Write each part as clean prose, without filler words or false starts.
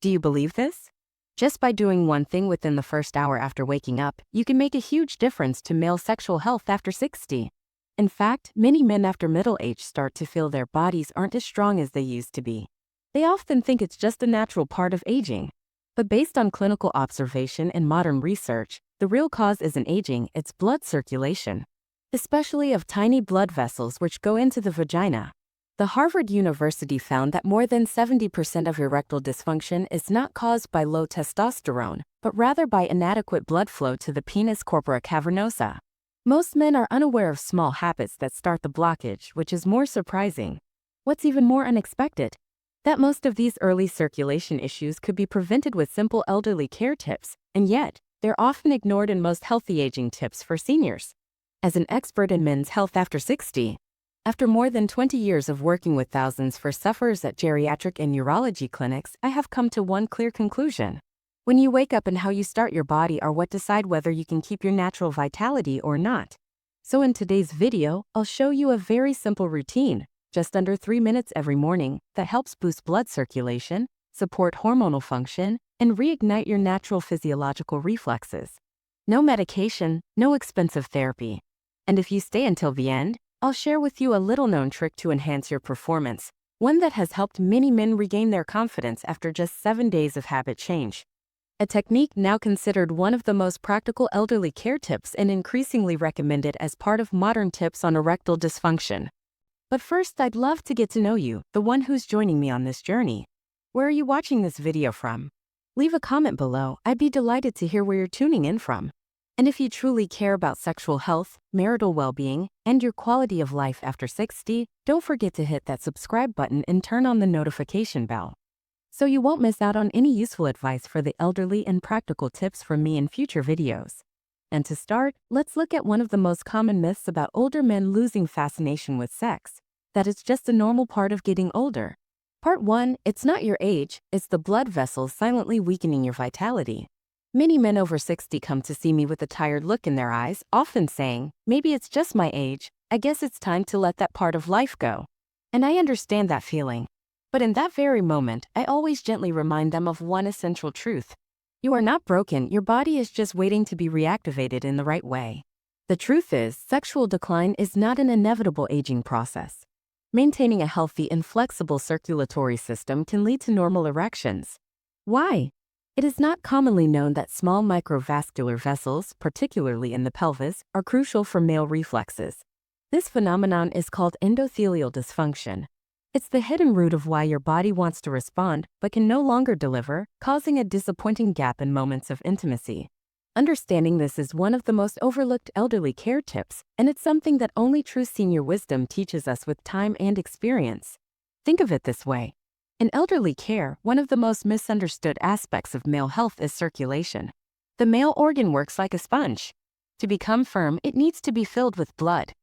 Do you believe this? Just by doing one thing within the first hour after waking up, you can make a huge difference to male sexual health after 60. In fact, many men after middle age start to feel their bodies aren't as strong as they used to be. They often think it's just a natural part of aging. But based on clinical observation and modern research, the real cause isn't aging, it's blood circulation, especially of tiny blood vessels which go into the vagina. The Harvard University found that more than 70% of erectile dysfunction is not caused by low testosterone, but rather by inadequate blood flow to the penis corpora cavernosa. Most men are unaware of small habits that start the blockage, which is more surprising. What's even more unexpected? That most of these early circulation issues could be prevented with simple elderly care tips, and yet, they're often ignored in most healthy aging tips for seniors. As an expert in men's health after 60, after more than 20 years of working with thousands for sufferers at geriatric and urology clinics, I have come to one clear conclusion. When you wake up and how you start your body are what decide whether you can keep your natural vitality or not. So in today's video, I'll show you a very simple routine, just under 3 minutes every morning, that helps boost blood circulation, support hormonal function, and reignite your natural physiological reflexes. No medication, no expensive therapy. And if you stay until the end, I'll share with you a little-known trick to enhance your performance, one that has helped many men regain their confidence after just 7 days of habit change. A technique now considered one of the most practical elderly care tips and increasingly recommended as part of modern tips on erectile dysfunction. But first, I'd love to get to know you, the one who's joining me on this journey. Where are you watching this video from? Leave a comment below. I'd be delighted to hear where you're tuning in from. And if you truly care about sexual health, marital well-being, and your quality of life after 60, don't forget to hit that subscribe button and turn on the notification bell, so you won't miss out on any useful advice for the elderly and practical tips from me in future videos. And to start, let's look at one of the most common myths about older men losing fascination with sex, that it's just a normal part of getting older. Part 1, it's not your age, it's the blood vessels silently weakening your vitality. Many men over 60 come to see me with a tired look in their eyes, often saying, maybe it's just my age, I guess it's time to let that part of life go. And I understand that feeling. But in that very moment, I always gently remind them of one essential truth. You are not broken, your body is just waiting to be reactivated in the right way. The truth is, sexual decline is not an inevitable aging process. Maintaining a healthy and flexible circulatory system can lead to normal erections. Why? It is not commonly known that small microvascular vessels, particularly in the pelvis, are crucial for male reflexes. This phenomenon is called endothelial dysfunction. It's the hidden root of why your body wants to respond but can no longer deliver, causing a disappointing gap in moments of intimacy. Understanding this is one of the most overlooked elderly care tips, and it's something that only true senior wisdom teaches us with time and experience. Think of it this way. In elderly care, one of the most misunderstood aspects of male health is circulation. The male organ works like a sponge. To become firm, it needs to be filled with blood.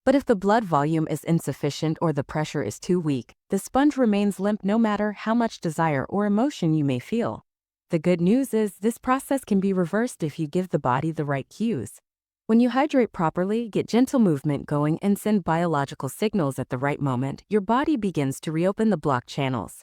But if the blood volume is insufficient or the pressure is too weak, the sponge remains limp no matter how much desire or emotion you may feel. The good news is this process can be reversed if you give the body the right cues. When you hydrate properly, get gentle movement going, and send biological signals at the right moment, your body begins to reopen the blocked channels.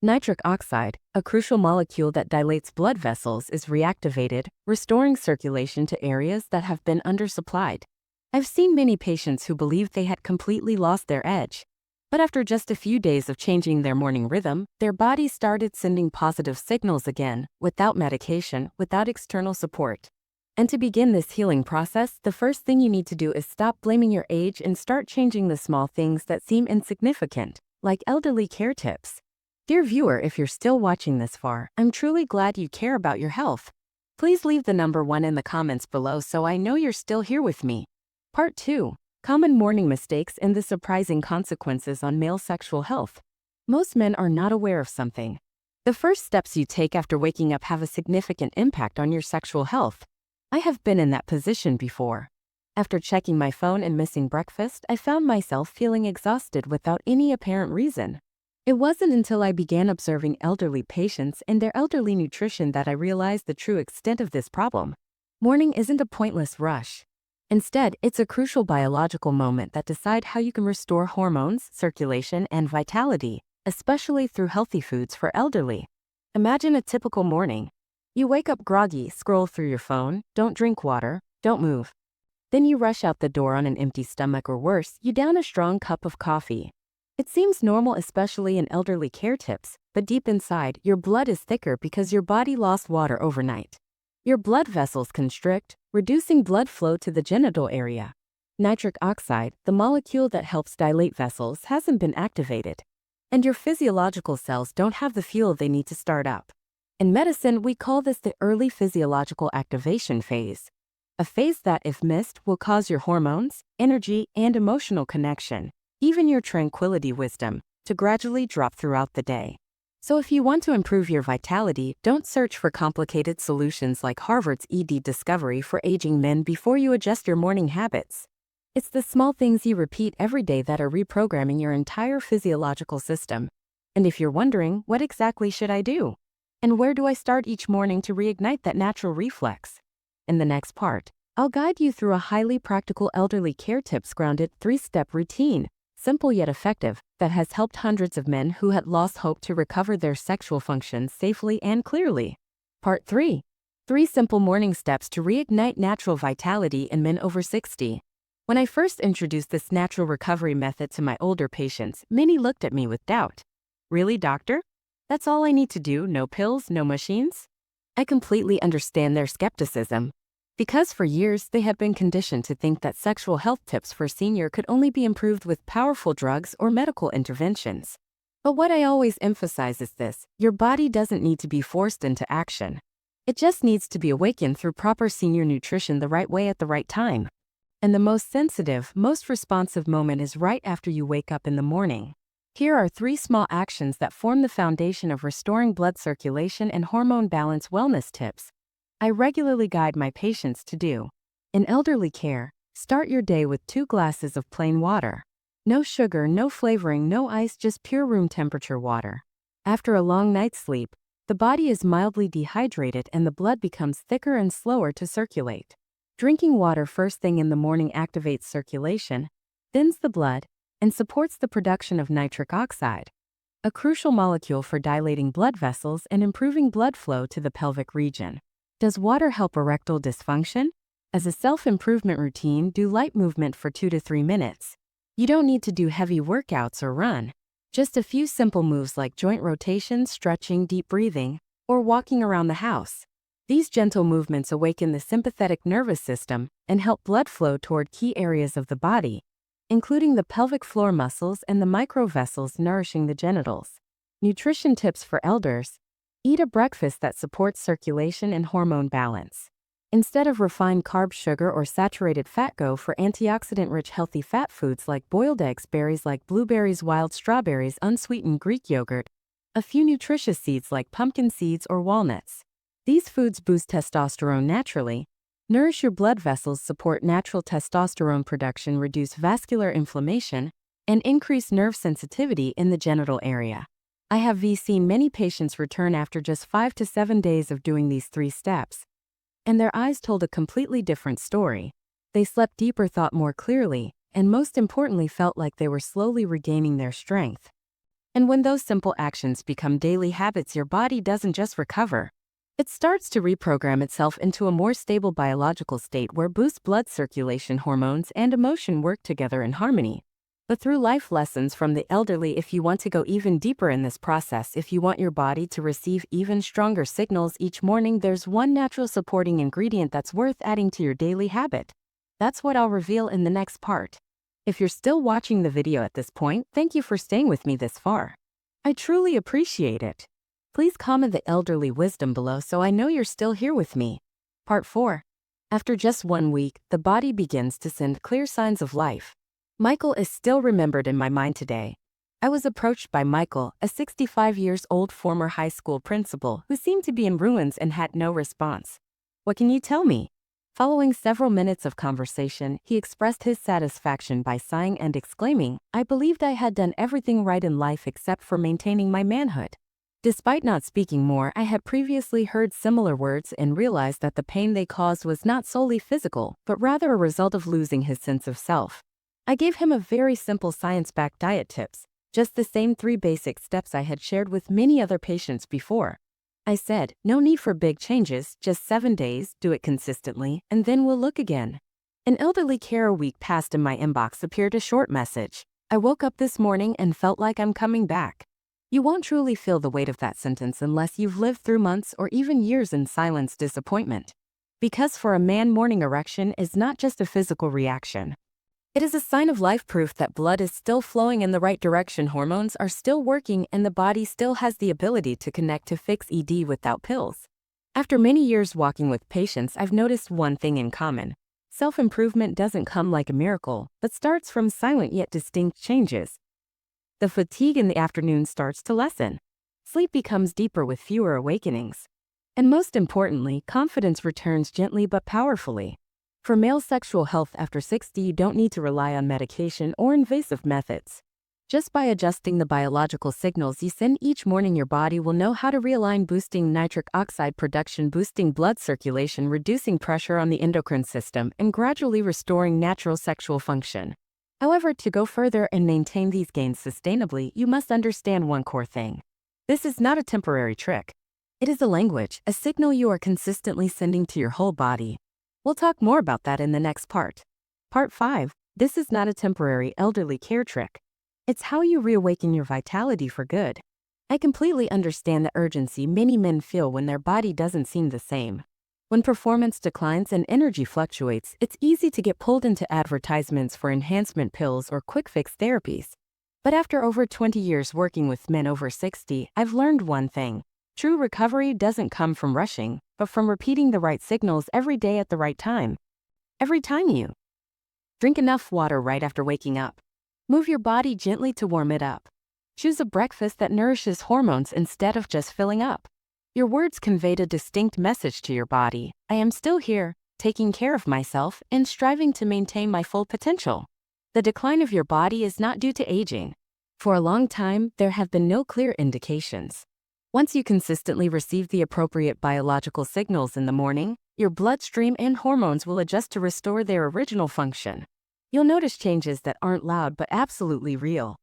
Nitric oxide, a crucial molecule that dilates blood vessels, is reactivated, restoring circulation to areas that have been undersupplied. I've seen many patients who believed they had completely lost their edge. But after just a few days of changing their morning rhythm, their bodies started sending positive signals again, without medication, without external support. And to begin this healing process, the first thing you need to do is stop blaming your age and start changing the small things that seem insignificant, like elderly care tips. Dear viewer, if you're still watching this far, I'm truly glad you care about your health. Please leave the number 1 in the comments below so I know you're still here with me. Part 2. Common morning mistakes and the surprising consequences on male sexual health. Most men are not aware of something. The first steps you take after waking up have a significant impact on your sexual health. I have been in that position before. After checking my phone and missing breakfast, I found myself feeling exhausted without any apparent reason. It wasn't until I began observing elderly patients and their elderly nutrition that I realized the true extent of this problem. Morning isn't a pointless rush. Instead, it's a crucial biological moment that decides how you can restore hormones, circulation, and vitality, especially through healthy foods for elderly. Imagine a typical morning. You wake up groggy, scroll through your phone, don't drink water, don't move. Then you rush out the door on an empty stomach, or worse, you down a strong cup of coffee. It seems normal, especially in elderly care tips, but deep inside, your blood is thicker because your body lost water overnight. Your blood vessels constrict, reducing blood flow to the genital area. Nitric oxide, the molecule that helps dilate vessels, hasn't been activated. And your physiological cells don't have the fuel they need to start up. In medicine, we call this the early physiological activation phase. A phase that, if missed, will cause your hormones, energy, and emotional connection, even your tranquility wisdom, to gradually drop throughout the day. So if you want to improve your vitality, don't search for complicated solutions like Harvard's ED discovery for aging men before you adjust your morning habits. It's the small things you repeat every day that are reprogramming your entire physiological system. And if you're wondering, what exactly should I do? And where do I start each morning to reignite that natural reflex? In the next part, I'll guide you through a highly practical elderly care tips grounded 3-step routine, simple yet effective, that has helped hundreds of men who had lost hope to recover their sexual functions safely and clearly. Part 3. 3 simple morning steps to reignite natural vitality in men over 60. When I first introduced this natural recovery method to my older patients, many looked at me with doubt. Really, doctor? That's all I need to do, no pills, no machines? I completely understand their skepticism. Because for years they had been conditioned to think that sexual health tips for senior could only be improved with powerful drugs or medical interventions. But what I always emphasize is this: your body doesn't need to be forced into action. It just needs to be awakened through proper senior nutrition the right way at the right time. And the most sensitive, most responsive moment is right after you wake up in the morning. Here are 3 small actions that form the foundation of restoring blood circulation and hormone balance wellness tips I regularly guide my patients to do. In elderly care, start your day with 2 glasses of plain water. No sugar, no flavoring, no ice, just pure room temperature water. After a long night's sleep, the body is mildly dehydrated and the blood becomes thicker and slower to circulate. Drinking water first thing in the morning activates circulation, thins the blood, and supports the production of nitric oxide, a crucial molecule for dilating blood vessels and improving blood flow to the pelvic region. Does water help erectile dysfunction? As a self-improvement routine, do light movement for 2 to 3 minutes. You don't need to do heavy workouts or run. Just a few simple moves like joint rotation, stretching, deep breathing, or walking around the house. These gentle movements awaken the sympathetic nervous system and help blood flow toward key areas of the body, including the pelvic floor muscles and the microvessels nourishing the genitals. Nutrition tips for elders. Eat a breakfast that supports circulation and hormone balance. Instead of refined carb, sugar, or saturated fat, go for antioxidant-rich healthy fat foods like boiled eggs, berries like blueberries, wild strawberries, unsweetened Greek yogurt, a few nutritious seeds like pumpkin seeds or walnuts. These foods boost testosterone naturally, nourish your blood vessels, support natural testosterone production, reduce vascular inflammation, and increase nerve sensitivity in the genital area. I have seen many patients return after just 5 to 7 days of doing these 3 steps, and their eyes told a completely different story. They slept deeper, thought more clearly, and most importantly felt like they were slowly regaining their strength. And when those simple actions become daily habits, your body doesn't just recover. It starts to reprogram itself into a more stable biological state where boost blood circulation, hormones, and emotion work together in harmony. But through life lessons from the elderly, if you want to go even deeper in this process, if you want your body to receive even stronger signals each morning, there's one natural supporting ingredient that's worth adding to your daily habit. That's what I'll reveal in the next part. If you're still watching the video at this point, thank you for staying with me this far. I truly appreciate it. Please comment the elderly wisdom below so I know you're still here with me. Part 4. After just 1 week, the body begins to send clear signs of life. Michael is still remembered in my mind today. I was approached by Michael, a 65-year-old former high school principal who seemed to be in ruins and had no response. What can you tell me? Following several minutes of conversation, he expressed his satisfaction by sighing and exclaiming, "I believed I had done everything right in life except for maintaining my manhood." Despite not speaking more, I had previously heard similar words and realized that the pain they caused was not solely physical, but rather a result of losing his sense of self. I gave him a very simple science-backed diet tips, just the same 3 basic steps I had shared with many other patients before. I said, no need for big changes, just 7 days, do it consistently, and then we'll look again. An elderly care week passed in my inbox appeared a short message. I woke up this morning and felt like I'm coming back. You won't truly feel the weight of that sentence unless you've lived through months or even years in silence disappointment. Because for a man, morning erection is not just a physical reaction. It is a sign of life, proof that blood is still flowing in the right direction, hormones are still working, and the body still has the ability to connect to fix ED without pills. After many years walking with patients, I've noticed one thing in common. Self-improvement doesn't come like a miracle, but starts from silent yet distinct changes. The fatigue in the afternoon starts to lessen. Sleep becomes deeper with fewer awakenings. And most importantly, confidence returns gently but powerfully. For male sexual health after 60, you don't need to rely on medication or invasive methods. Just by adjusting the biological signals you send each morning, your body will know how to realign, boosting nitric oxide production, boosting blood circulation, reducing pressure on the endocrine system, and gradually restoring natural sexual function. However, to go further and maintain these gains sustainably, you must understand one core thing. This is not a temporary trick. It is a language, a signal you are consistently sending to your whole body. We'll talk more about that in the next part. Part 5. This is not a temporary elderly care trick. It's how you reawaken your vitality for good. I completely understand the urgency many men feel when their body doesn't seem the same. When performance declines and energy fluctuates, it's easy to get pulled into advertisements for enhancement pills or quick-fix therapies. But after over 20 years working with men over 60, I've learned one thing. True recovery doesn't come from rushing, but from repeating the right signals every day at the right time. Every time you drink enough water right after waking up. Move your body gently to warm it up. Choose a breakfast that nourishes hormones instead of just filling up. Your words conveyed a distinct message to your body. I am still here, taking care of myself, and striving to maintain my full potential. The decline of your body is not due to aging. For a long time, there have been no clear indications. Once you consistently receive the appropriate biological signals in the morning, your bloodstream and hormones will adjust to restore their original function. You'll notice changes that aren't loud but absolutely real.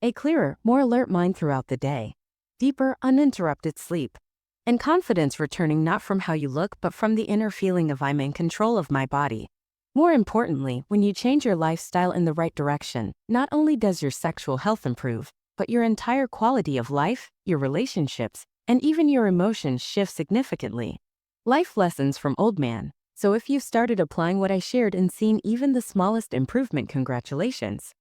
A clearer, more alert mind throughout the day. Deeper, uninterrupted sleep. And confidence returning not from how you look but from the inner feeling of I'm in control of my body. More importantly, when you change your lifestyle in the right direction, not only does your sexual health improve, but your entire quality of life, your relationships, and even your emotions shift significantly. Life lessons from Old Man. So if you've started applying what I shared and seen even the smallest improvement, congratulations.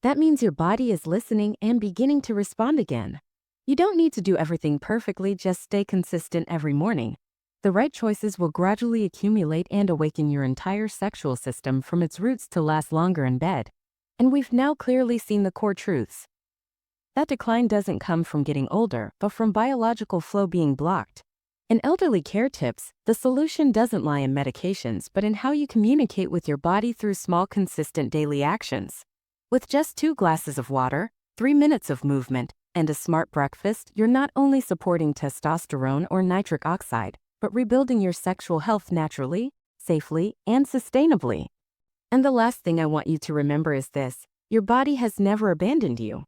That means your body is listening and beginning to respond again. You don't need to do everything perfectly, just stay consistent every morning. The right choices will gradually accumulate and awaken your entire sexual system from its roots to last longer in bed. And we've now clearly seen the core truths. That decline doesn't come from getting older, but from biological flow being blocked. In elderly care tips, the solution doesn't lie in medications but in how you communicate with your body through small, consistent daily actions. With just 2 glasses of water, 3 minutes of movement, and a smart breakfast, you're not only supporting testosterone or nitric oxide, but rebuilding your sexual health naturally, safely, and sustainably. And the last thing I want you to remember is this: your body has never abandoned you.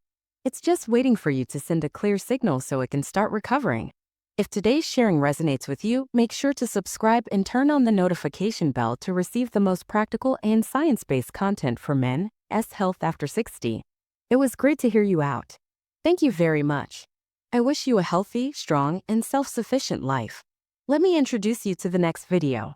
It's just waiting for you to send a clear signal so it can start recovering. If today's sharing resonates with you, make sure to subscribe and turn on the notification bell to receive the most practical and science-based content for men's health after 60. It was great to hear you out. Thank you very much. I wish you a healthy, strong, and self-sufficient life. Let me introduce you to the next video.